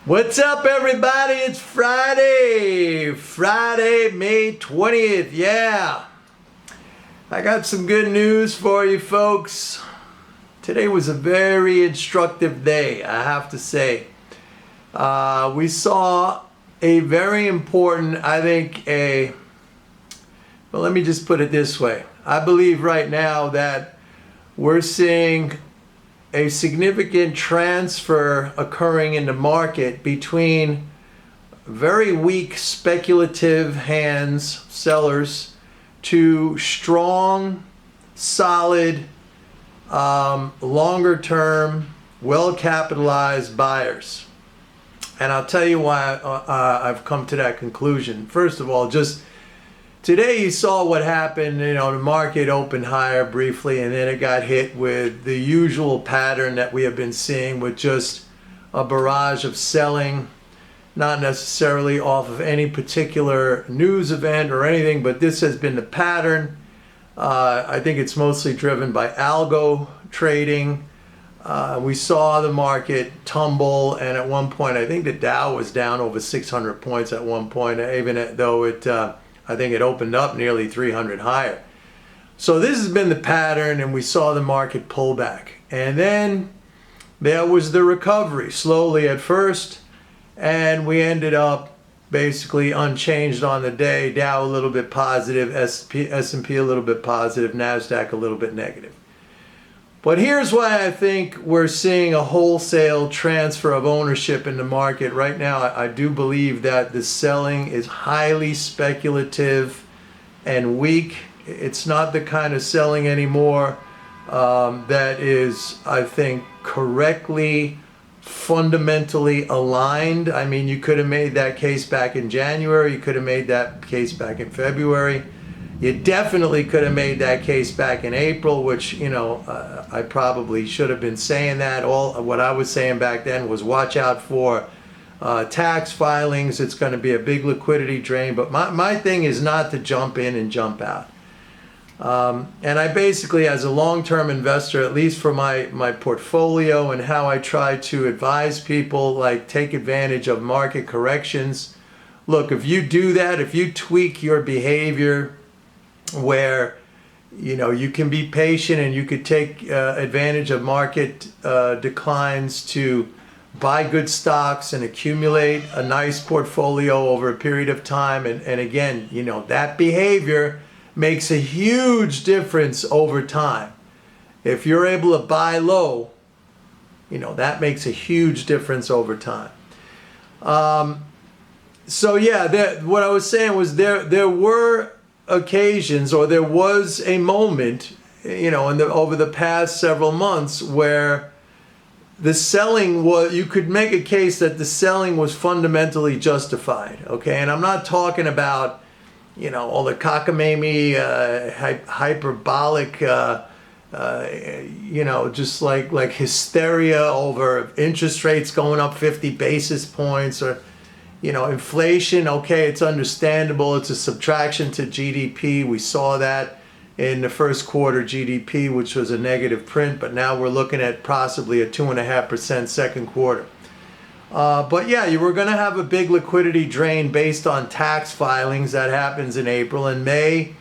What's up, everybody? It's Friday, May 20th. Yeah, I got some good news for you folks. Today was a very instructive day, I have to say. We saw a very important, well, let me just put it this way. I believe right now that we're seeing a significant transfer occurring in the market between very weak speculative hands, sellers, to strong, solid, longer term, well-capitalized buyers. And I'll tell you why I've come to that conclusion. First of all, just today you saw what happened. The market opened higher briefly, and then it got hit with the usual pattern that we have been seeing, with just a barrage of selling, not necessarily off of any particular news event or anything, but this has been the pattern. I think it's mostly driven by algo trading. We saw the market tumble, and at one point I think the Dow was down over 600 points at one point, even though I think it opened up nearly 300 higher. So this has been the pattern, and we saw the market pull back. And then there was the recovery, slowly at first, and we ended up basically unchanged on the day. Dow a little bit positive, S&P a little bit positive, NASDAQ a little bit negative. But here's why I think we're seeing a wholesale transfer of ownership in the market. Right now, I do believe that the selling is highly speculative and weak. It's not the kind of selling anymore that is, I think, correctly, fundamentally aligned. I mean, you could have made that case back in January. You could have made that case back in February. You definitely could have made that case back in April, which, I probably should have been saying that. What I was saying back then was watch out for tax filings. It's going to be a big liquidity drain. But my thing is not to jump in and jump out. And I basically, as a long-term investor, at least for my portfolio and how I try to advise people, like take advantage of market corrections. Look, if you do that, if you tweak your behavior where you can be patient and you could take advantage of market declines to buy good stocks and accumulate a nice portfolio over a period of time, and again, that behavior makes a huge difference over time. If you're able to buy low, that makes a huge difference over time. So yeah, what I was saying was there were occasions, or there was a moment, over the past several months where the selling you could make a case that the selling was fundamentally justified. Okay, and I'm not talking about all the cockamamie, hyperbolic, just like hysteria over interest rates going up 50 basis points, or inflation. Okay, it's understandable. It's a subtraction to GDP. We saw that in the first quarter GDP, which was a negative print, but now we're looking at possibly a 2.5% second quarter. But yeah, you were going to have a big liquidity drain based on tax filings. That happens in April and May.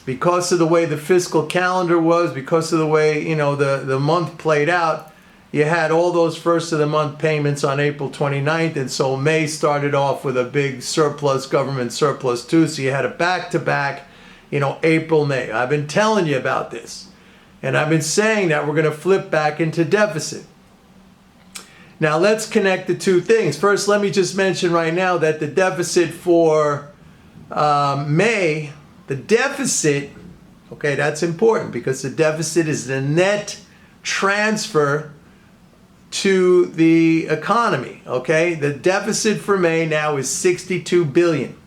Because of the way the fiscal calendar was, because of the way, the month played out, you had all those first of the month payments on April 29th. And so May started off with a big surplus, government surplus too. So you had a back-to-back, April, May. I've been telling you about this. And I've been saying that we're going to flip back into deficit. Now let's connect the two things. First, let me just mention right now that the deficit for May, the deficit, okay, that's important because the deficit is the net transfer to the economy, okay? The deficit for May now is $62 billion.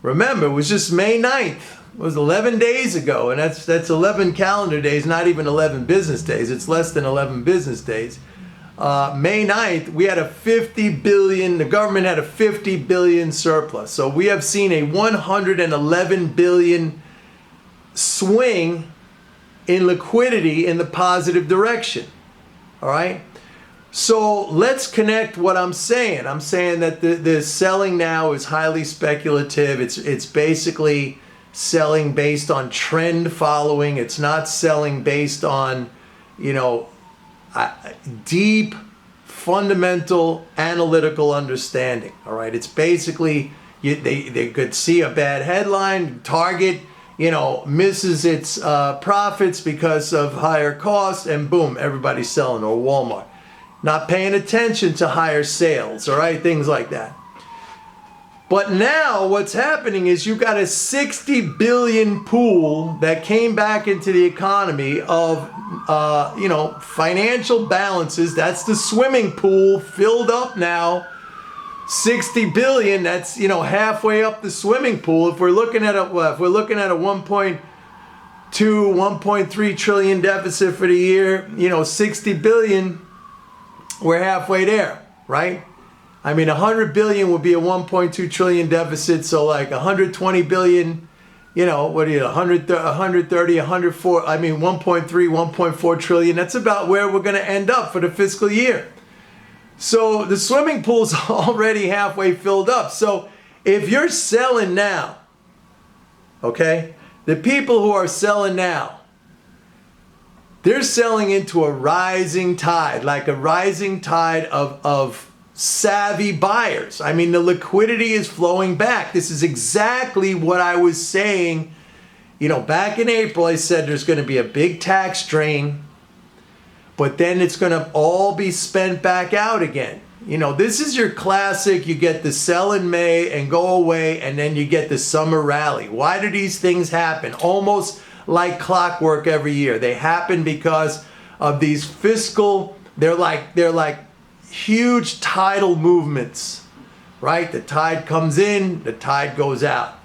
Remember, it was just May 9th. It was 11 days ago, and that's 11 calendar days, not even 11 business days. It's less than 11 business days. May 9th, we had a 50 billion, the government had a 50 billion surplus. So we have seen a 111 billion swing in liquidity in the positive direction. All right. So let's connect what I'm saying. I'm saying that the selling now is highly speculative. It's basically selling based on trend following. It's not selling based on, you know, deep fundamental analytical understanding. All right, it's basically they could see a bad headline, Target, you know, misses its profits because of higher costs, and boom, everybody's selling. Or Walmart not paying attention to higher sales, all right, things like that. But now what's happening is you've got a 60 billion pool that came back into the economy of, you know, financial balances. That's the swimming pool filled up now. 60 billion, that's, you know, halfway up the swimming pool. If we're looking at a 1.2, 1.3 trillion deficit for the year, you know, 60 billion, we're halfway there, right? I mean, 100 billion would be a 1.2 trillion deficit. So like 120 billion, you know, what are you, 130, 104, I mean, 1.3, 1.4 trillion. That's about where we're going to end up for the fiscal year. So the swimming pool's already halfway filled up. So if you're selling now, okay, the people who are selling now, they're selling into a rising tide, like a rising tide of savvy buyers. I mean, the liquidity is flowing back. This is exactly what I was saying. You know, back in April, I said there's going to be a big tax drain, but then it's going to all be spent back out again. You know, this is your classic, you get the sell in May and go away, and then you get the summer rally. Why do these things happen? Almost like clockwork every year. They happen because of these fiscal, they're like huge tidal movements, right? The tide comes in, the tide goes out.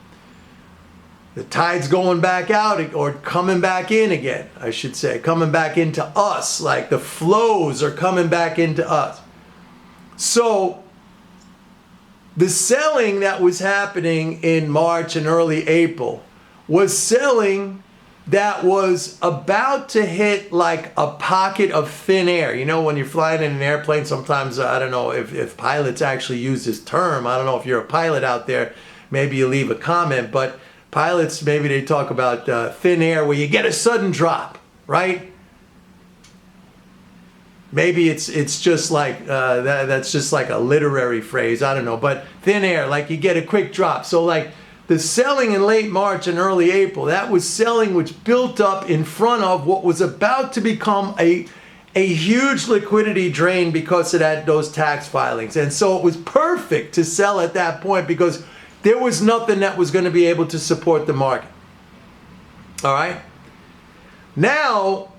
The tide's going back out, or coming back in again, I should say, coming back into us, like the flows are coming back into us. So the selling that was happening in March and early April was selling that was about to hit like a pocket of thin air. You know, when you're flying in an airplane, sometimes, I don't know if pilots actually use this term. I don't know if you're a pilot out there, maybe you leave a comment, but pilots, maybe they talk about thin air where you get a sudden drop, right? Maybe it's just like, that's just like a literary phrase, I don't know, but thin air, like you get a quick drop. So like, the selling in late March and early April, that was selling which built up in front of what was about to become a huge liquidity drain because of those tax filings. And so it was perfect to sell at that point because there was nothing that was going to be able to support the market. All right? Now,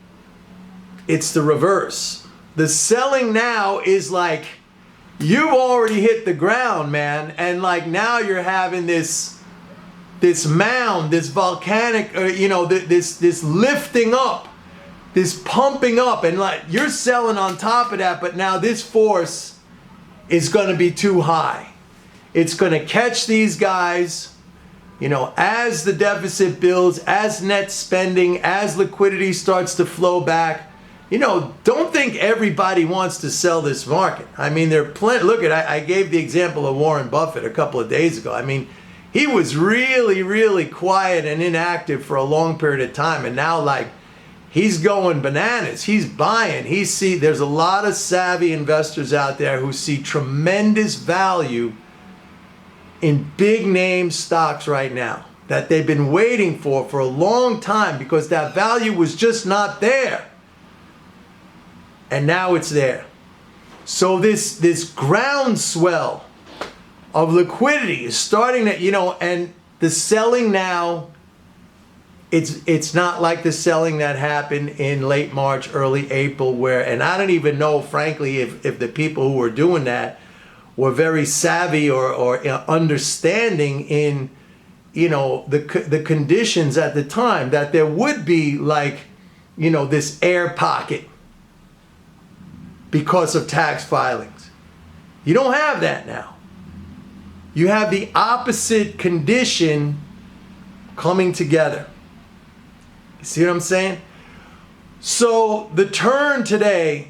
it's the reverse. The selling now is like, you've already hit the ground, man, and like now you're having this mound, this volcanic, you know, this lifting up, this pumping up, and like you're selling on top of that, but now this force is going to be too high. It's going to catch these guys, you know, as the deficit builds, as net spending, as liquidity starts to flow back. You know, don't think everybody wants to sell this market. I mean, there are plenty. Look at, I gave the example of Warren Buffett a couple of days ago. I mean, he was really, really quiet and inactive for a long period of time. And now, like, he's going bananas. He's buying. There's a lot of savvy investors out there who see tremendous value in big name stocks right now that they've been waiting for a long time because that value was just not there. And now it's there. So this groundswell of liquidity is starting to, you know, and the selling now, it's not like the selling that happened in late March, early April, where, and I don't even know, frankly, if the people who were doing that were very savvy or understanding in, you know, the conditions at the time, that there would be like, you know, this air pocket because of tax filings. You don't have that now. You have the opposite condition coming together. You see what I'm saying? So the turn today,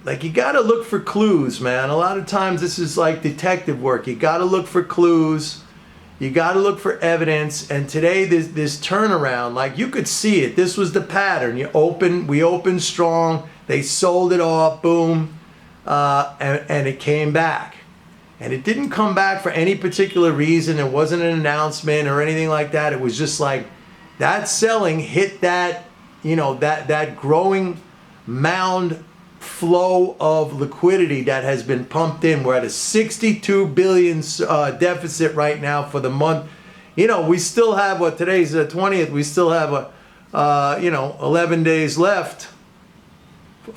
Like, you got to look for clues, man. A lot of times this is like detective work. You got to look for clues. You got to look for evidence. And today, this turnaround, like, you could see it. This was the pattern. We opened strong. They sold it off. Boom. And it came back. And it didn't come back for any particular reason. It wasn't an announcement or anything like that. It was just like that selling hit that, that growing mound flow of liquidity that has been pumped in. We're at a 62 billion deficit right now for the month. We still have, today's the 20th. We still have 11 days left,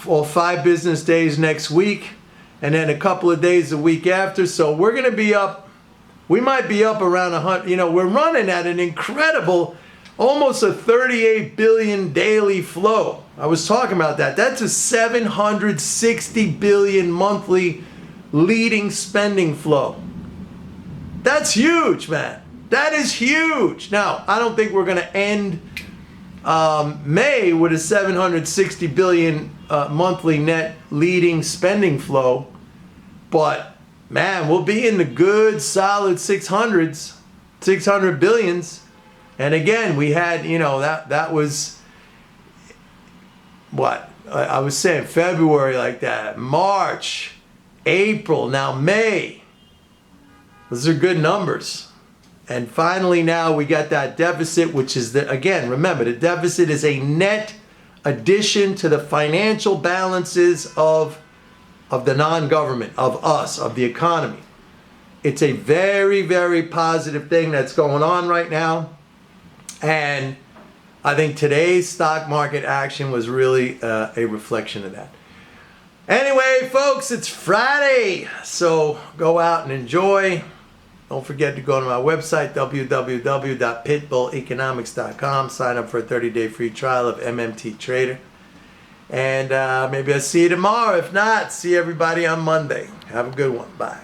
or 5 business days next week, and then a couple of days the week after. So we're going to be up. We might be up around 100. We're running at an incredible, almost a 38 billion daily flow. I was talking about that. That's a 760 billion monthly leading spending flow. That's huge, man. That is huge. Now, I don't think we're going to end May with a 760 billion monthly net leading spending flow, but man, we'll be in the good solid 600s, 600 billions. And again, we had, that was what I was saying, February like that, March, April, now May. Those are good numbers. And finally now we got that deficit, which is again, remember, the deficit is a net addition to the financial balances of the non-government, of us, of the economy. It's a very, very positive thing that's going on right now. And I think today's stock market action was really a reflection of that. Anyway, folks, it's Friday, so go out and enjoy. Don't forget to go to my website, www.pitbulleconomics.com. Sign up for a 30-day free trial of MMT Trader. And maybe I'll see you tomorrow. If not, see everybody on Monday. Have a good one. Bye.